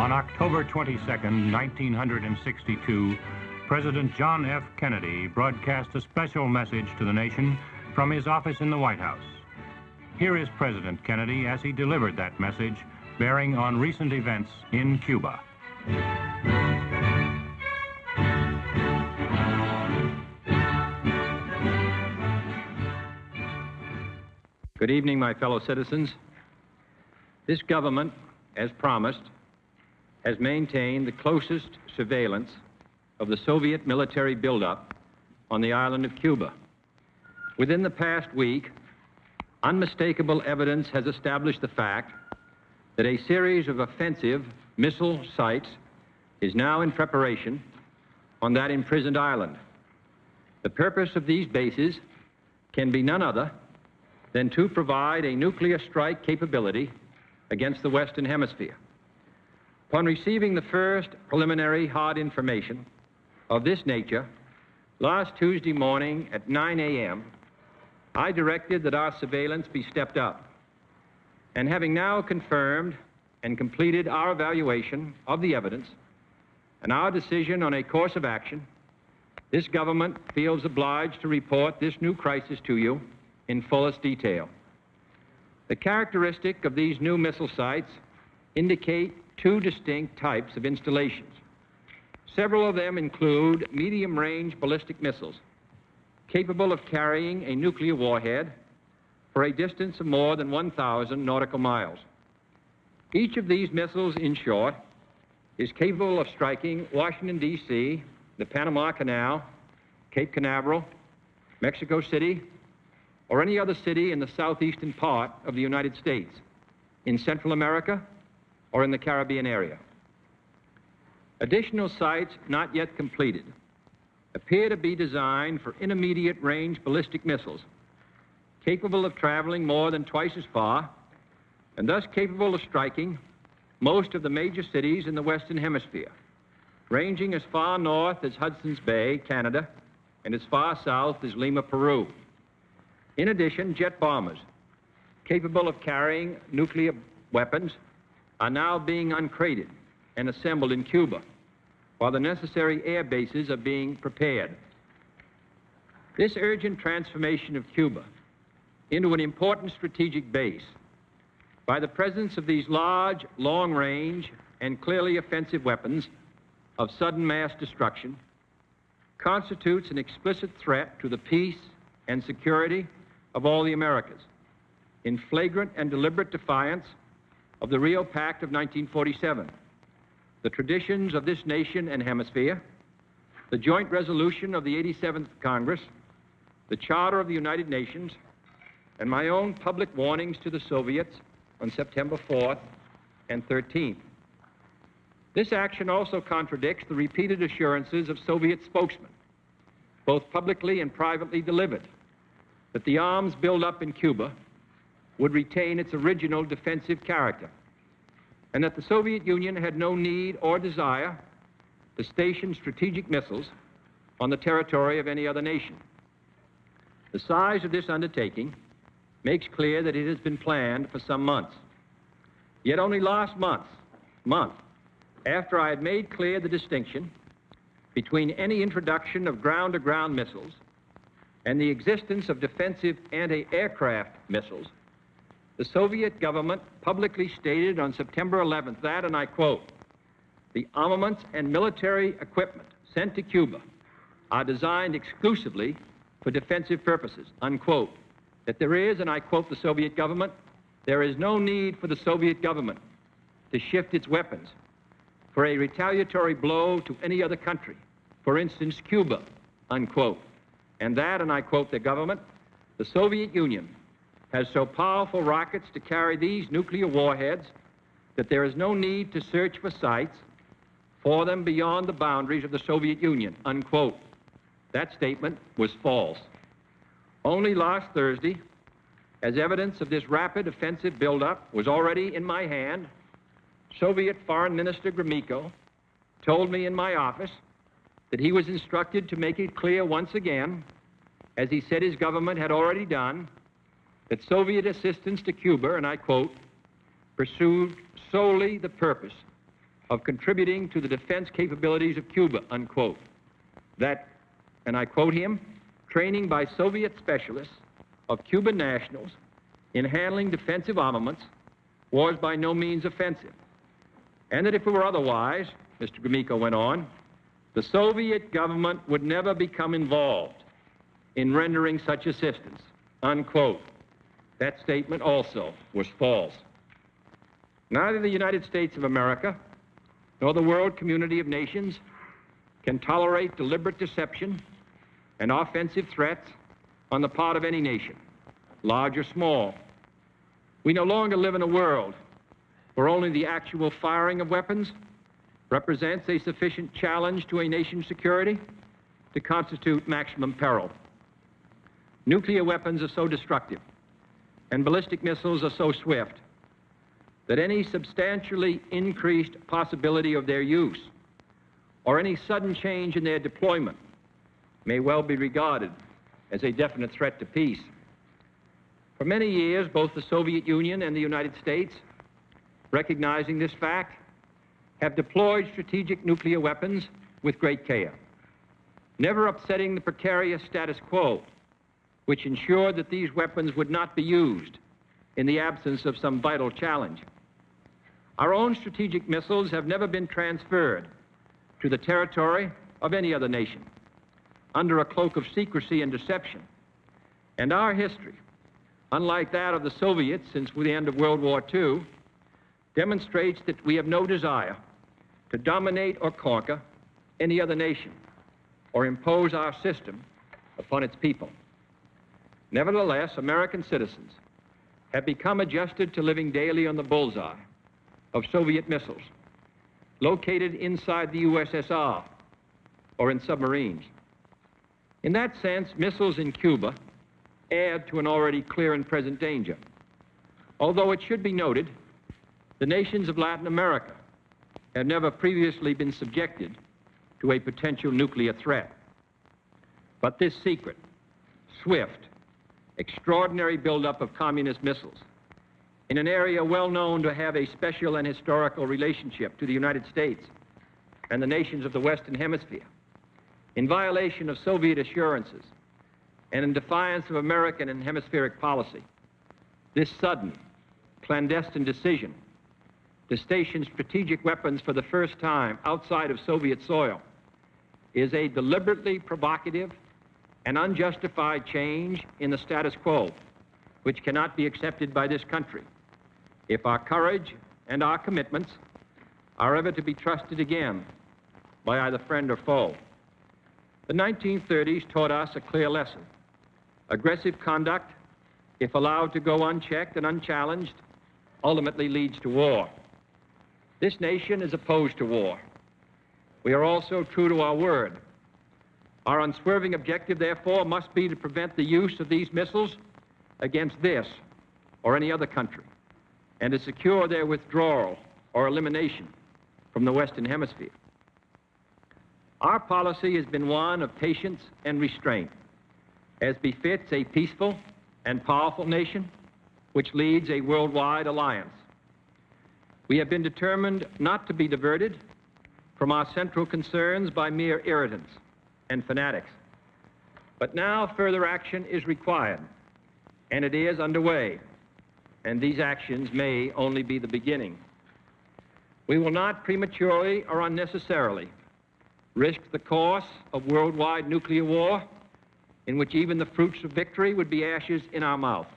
On October 22, 1962, President John F. Kennedy broadcast a special message to the nation from his office in the White House. Here is President Kennedy as he delivered that message bearing on recent events in Cuba. Good evening, my fellow citizens. This government, as promised, has maintained the closest surveillance of the Soviet military buildup on the island of Cuba. Within the past week, unmistakable evidence has established the fact that a series of offensive missile sites is now in preparation on that imprisoned island. The purpose of these bases can be none other than to provide a nuclear strike capability against the Western Hemisphere. Upon receiving the first preliminary hard information of this nature, last Tuesday morning at 9 a.m., I directed that our surveillance be stepped up. And having now confirmed and completed our evaluation of the evidence and our decision on a course of action, this government feels obliged to report this new crisis to you in fullest detail. The characteristic of these new missile sites indicate two distinct types of installations. Several of them include medium-range ballistic missiles capable of carrying a nuclear warhead for a distance of more than 1,000 nautical miles. Each of these missiles, in short, is capable of striking Washington, D.C., the Panama Canal, Cape Canaveral, Mexico City, or any other city in the southeastern part of the United States, in Central America, or in the Caribbean area. Additional sites not yet completed appear to be designed for intermediate range ballistic missiles capable of traveling more than twice as far and thus capable of striking most of the major cities in the Western Hemisphere, ranging as far north as Hudson's Bay, Canada, and as far south as Lima, Peru. In addition, jet bombers capable of carrying nuclear weapons are now being uncrated and assembled in Cuba, while the necessary air bases are being prepared. This urgent transformation of Cuba into an important strategic base by the presence of these large, long-range, and clearly offensive weapons of sudden mass destruction constitutes an explicit threat to the peace and security of all the Americas, in flagrant and deliberate defiance of the Rio Pact of 1947, the traditions of this nation and hemisphere, the joint resolution of the 87th Congress, the Charter of the United Nations, and my own public warnings to the Soviets on September 4th and 13th. This action also contradicts the repeated assurances of Soviet spokesmen, both publicly and privately delivered, that the arms buildup in Cuba would retain its original defensive character, and that the Soviet Union had no need or desire to station strategic missiles on the territory of any other nation. The size of this undertaking makes clear that it has been planned for some months. Yet only last month, after I had made clear the distinction between any introduction of ground-to-ground missiles and the existence of defensive anti-aircraft missiles, the Soviet government publicly stated on September 11th that, and I quote, "The armaments and military equipment sent to Cuba are designed exclusively for defensive purposes," unquote. That there is, and I quote the Soviet government, "there is no need for the Soviet government to shift its weapons for a retaliatory blow to any other country, for instance, Cuba," unquote. And that, and I quote the government, "the Soviet Union has so powerful rockets to carry these nuclear warheads that there is no need to search for sites for them beyond the boundaries of the Soviet Union," unquote. That statement was false. Only last Thursday, as evidence of this rapid offensive buildup was already in my hand, Soviet Foreign Minister Gromyko told me in my office that he was instructed to make it clear once again, as he said his government had already done, that Soviet assistance to Cuba, and I quote, "pursued solely the purpose of contributing to the defense capabilities of Cuba, unquote. That, and I quote him, training by Soviet specialists of Cuban nationals in handling defensive armaments was by no means offensive. And that if it were otherwise, Mr. Gromyko went on, the Soviet government would never become involved in rendering such assistance, unquote. That statement also was false. Neither the United States of America nor the world community of nations can tolerate deliberate deception and offensive threats on the part of any nation, large or small. We no longer live in a world where only the actual firing of weapons represents a sufficient challenge to a nation's security to constitute maximum peril. Nuclear weapons are so destructive and ballistic missiles are so swift that any substantially increased possibility of their use or any sudden change in their deployment may well be regarded as a definite threat to peace. For many years, both the Soviet Union and the United States, recognizing this fact, have deployed strategic nuclear weapons with great care, never upsetting the precarious status quo, which ensured that these weapons would not be used in the absence of some vital challenge. Our own strategic missiles have never been transferred to the territory of any other nation under a cloak of secrecy and deception. And our history, unlike that of the Soviets since the end of World War II, demonstrates that we have no desire to dominate or conquer any other nation or impose our system upon its people. Nevertheless, American citizens have become adjusted to living daily on the bullseye of Soviet missiles located inside the USSR or in submarines. In that sense, missiles in Cuba add to an already clear and present danger. Although it should be noted, the nations of Latin America have never previously been subjected to a potential nuclear threat. But this secret, swift, extraordinary buildup of communist missiles in an area well known to have a special and historical relationship to the United States and the nations of the Western Hemisphere, in violation of Soviet assurances and in defiance of American and hemispheric policy, this sudden, clandestine decision to station strategic weapons for the first time outside of Soviet soil is a deliberately provocative and unjustified change in the status quo, which cannot be accepted by this country if our courage and our commitments are ever to be trusted again by either friend or foe. The 1930s taught us a clear lesson. Aggressive conduct, if allowed to go unchecked and unchallenged, ultimately leads to war. This nation is opposed to war. We are also true to our word. Our unswerving objective, therefore, must be to prevent the use of these missiles against this or any other country, and to secure their withdrawal or elimination from the Western Hemisphere. Our policy has been one of patience and restraint, as befits a peaceful and powerful nation which leads a worldwide alliance. We have been determined not to be diverted from our central concerns by mere irritants and fanatics. But now further action is required, and it is underway, and these actions may only be the beginning. We will not prematurely or unnecessarily risk the course of worldwide nuclear war, in which even the fruits of victory would be ashes in our mouth.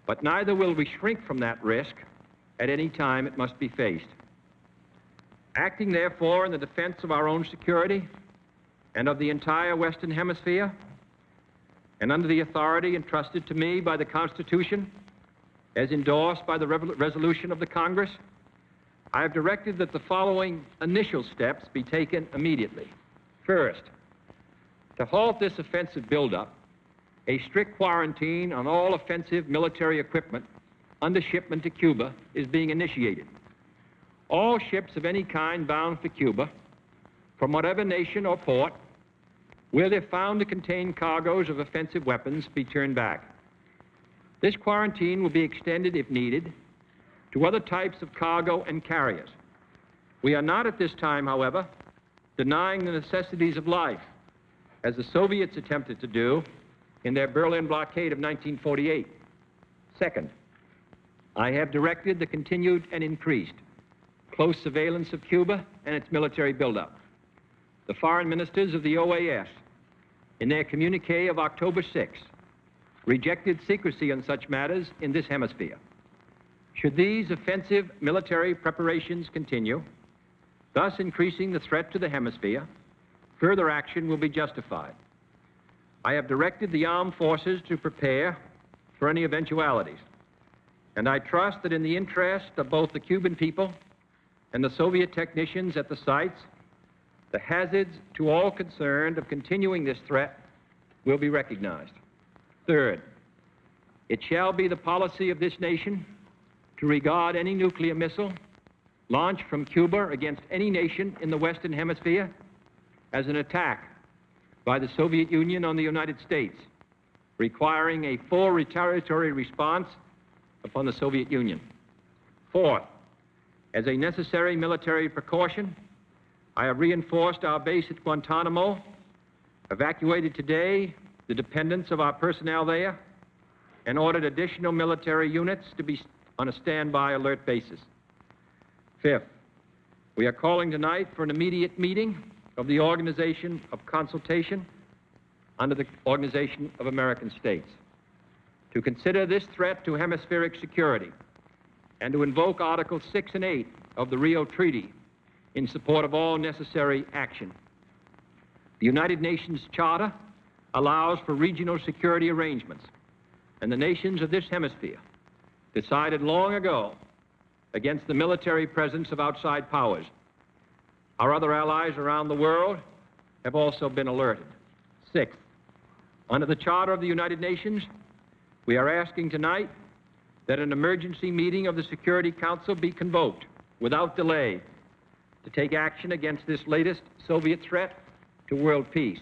But neither will we shrink from that risk at any time it must be faced. Acting, therefore, in the defense of our own security and of the entire Western Hemisphere, and under the authority entrusted to me by the Constitution, as endorsed by the resolution of the Congress, I have directed that the following initial steps be taken immediately. First, to halt this offensive buildup, a strict quarantine on all offensive military equipment under shipment to Cuba is being initiated. All ships of any kind bound for Cuba, from whatever nation or port, will, if found to contain cargoes of offensive weapons, be turned back. This quarantine will be extended, if needed, to other types of cargo and carriers, We are not at this time, however, denying the necessities of life, as the Soviets attempted to do in their Berlin blockade of 1948. Second, I have directed the continued and increased close surveillance of Cuba and its military buildup. The foreign ministers of the OAS, in their communique of October 6, rejected secrecy on such matters in this hemisphere. Should these offensive military preparations continue, thus increasing the threat to the hemisphere, further action will be justified. I have directed the armed forces to prepare for any eventualities, and I trust that in the interest of both the Cuban people and the Soviet technicians at the sites, the hazards to all concerned of continuing this threat will be recognized. Third, it shall be the policy of this nation to regard any nuclear missile launched from Cuba against any nation in the Western Hemisphere as an attack by the Soviet Union on the United States, requiring a full retaliatory response upon the Soviet Union. Fourth, as a necessary military precaution, I have reinforced our base at Guantanamo, evacuated today the dependents of our personnel there, and ordered additional military units to be on a standby alert basis. Fifth, we are calling tonight for an immediate meeting of the Organization of Consultation under the Organization of American States to consider this threat to hemispheric security and to invoke Articles 6 and 8 of the Rio Treaty in support of all necessary action. The United Nations Charter allows for regional security arrangements, and the nations of this hemisphere decided long ago against the military presence of outside powers. Our other allies around the world have also been alerted. Sixth, under the Charter of the United Nations, we are asking tonight that an emergency meeting of the Security Council be convoked without delay to take action against this latest Soviet threat to world peace.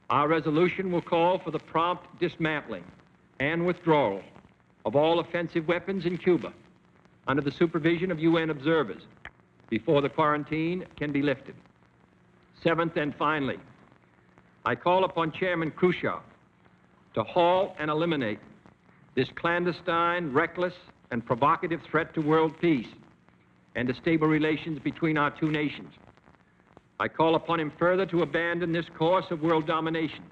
Our resolution will call for the prompt dismantling and withdrawal of all offensive weapons in Cuba under the supervision of UN observers before the quarantine can be lifted. Seventh and finally, I call upon Chairman Khrushchev to halt and eliminate this clandestine, reckless, and provocative threat to world peace and to stable relations between our two nations. I call upon him further to abandon this course of world domination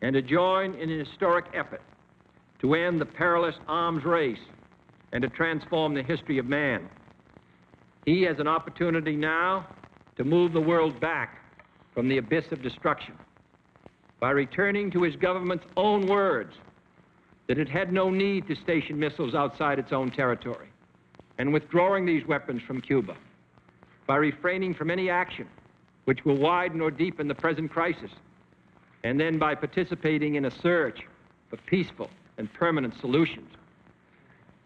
and to join in an historic effort to end the perilous arms race and to transform the history of man. He has an opportunity now to move the world back from the abyss of destruction by returning to his government's own words that it had no need to station missiles outside its own territory, and withdrawing these weapons from Cuba, by refraining from any action which will widen or deepen the present crisis, and then by participating in a search for peaceful and permanent solutions.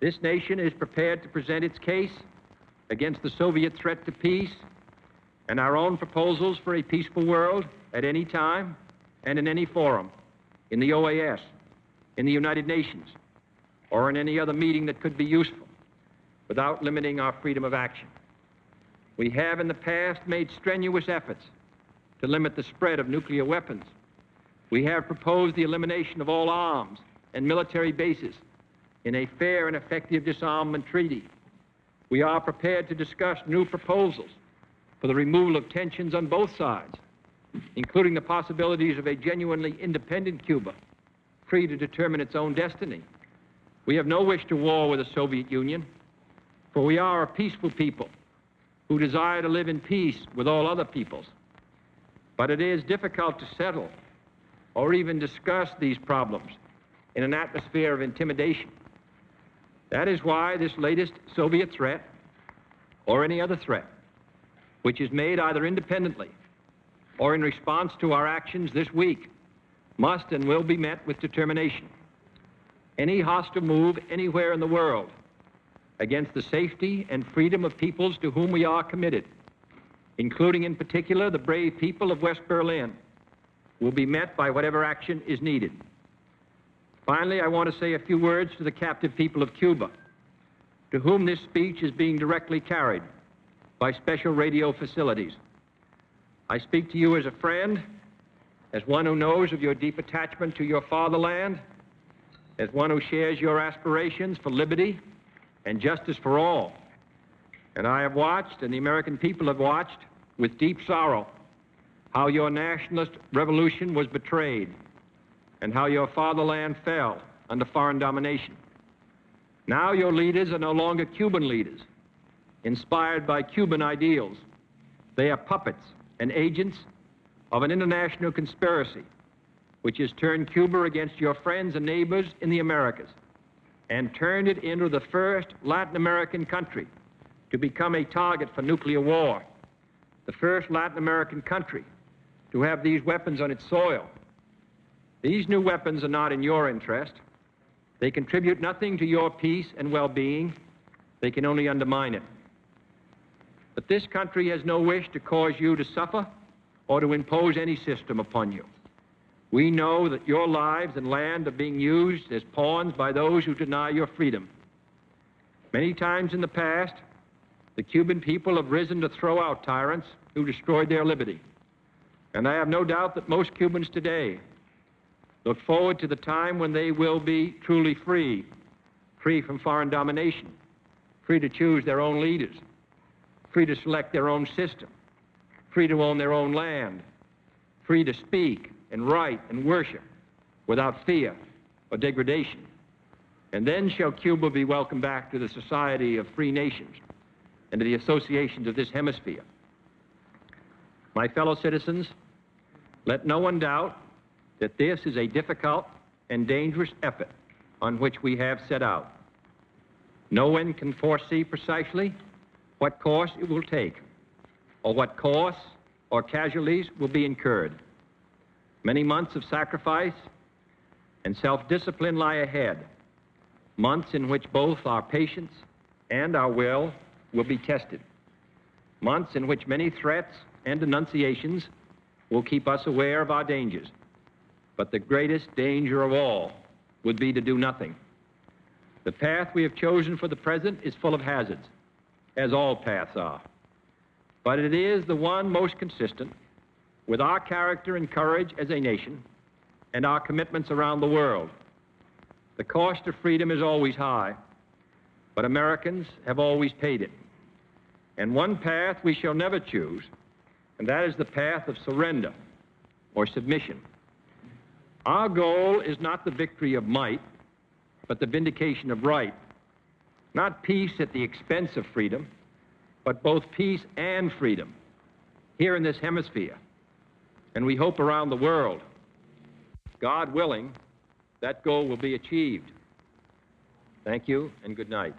This nation is prepared to present its case against the Soviet threat to peace and our own proposals for a peaceful world at any time and in any forum, in the OAS, in the United Nations, or in any other meeting that could be useful, without limiting our freedom of action. We have in the past made strenuous efforts to limit the spread of nuclear weapons. We have proposed the elimination of all arms and military bases in a fair and effective disarmament treaty. We are prepared to discuss new proposals for the removal of tensions on both sides, including the possibilities of a genuinely independent Cuba, free to determine its own destiny. We have no wish to war with the Soviet Union, for we are a peaceful people who desire to live in peace with all other peoples. But it is difficult to settle or even discuss these problems in an atmosphere of intimidation. That is why this latest Soviet threat, or any other threat, which is made either independently or in response to our actions this week, must and will be met with determination. Any hostile move anywhere in the world against the safety and freedom of peoples to whom we are committed, including in particular the brave people of West Berlin, will be met by whatever action is needed. Finally, I want to say a few words to the captive people of Cuba, to whom this speech is being directly carried by special radio facilities. I speak to you as a friend, as one who knows of your deep attachment to your fatherland, as one who shares your aspirations for liberty and justice for all. And I have watched, and the American people have watched, with deep sorrow, how your nationalist revolution was betrayed and how your fatherland fell under foreign domination. Now your leaders are no longer Cuban leaders, inspired by Cuban ideals. They are puppets and agents of an international conspiracy which has turned Cuba against your friends and neighbors in the Americas and turned it into the first Latin American country to become a target for nuclear war, the first Latin American country to have these weapons on its soil. These new weapons are not in your interest. They contribute nothing to your peace and well-being. They can only undermine it. But this country has no wish to cause you to suffer or to impose any system upon you. We know that your lives and land are being used as pawns by those who deny your freedom. Many times in the past, the Cuban people have risen to throw out tyrants who destroyed their liberty. And I have no doubt that most Cubans today look forward to the time when they will be truly free, free from foreign domination, free to choose their own leaders, free to select their own system, free to own their own land, free to speak and write and worship without fear or degradation. And then shall Cuba be welcomed back to the society of free nations and to the associations of this hemisphere. My fellow citizens, let no one doubt that this is a difficult and dangerous effort on which we have set out. No one can foresee precisely what course it will take, or what costs or casualties will be incurred. Many months of sacrifice and self-discipline lie ahead, months in which both our patience and our will be tested, months in which many threats and denunciations will keep us aware of our dangers. But the greatest danger of all would be to do nothing. The path we have chosen for the present is full of hazards, as all paths are. But it is the one most consistent with our character and courage as a nation and our commitments around the world. The cost of freedom is always high, but Americans have always paid it. And one path we shall never choose, and that is the path of surrender or submission. Our goal is not the victory of might, but the vindication of right. Not peace at the expense of freedom, but both peace and freedom here in this hemisphere, and we hope around the world. God willing, that goal will be achieved. Thank you and good night.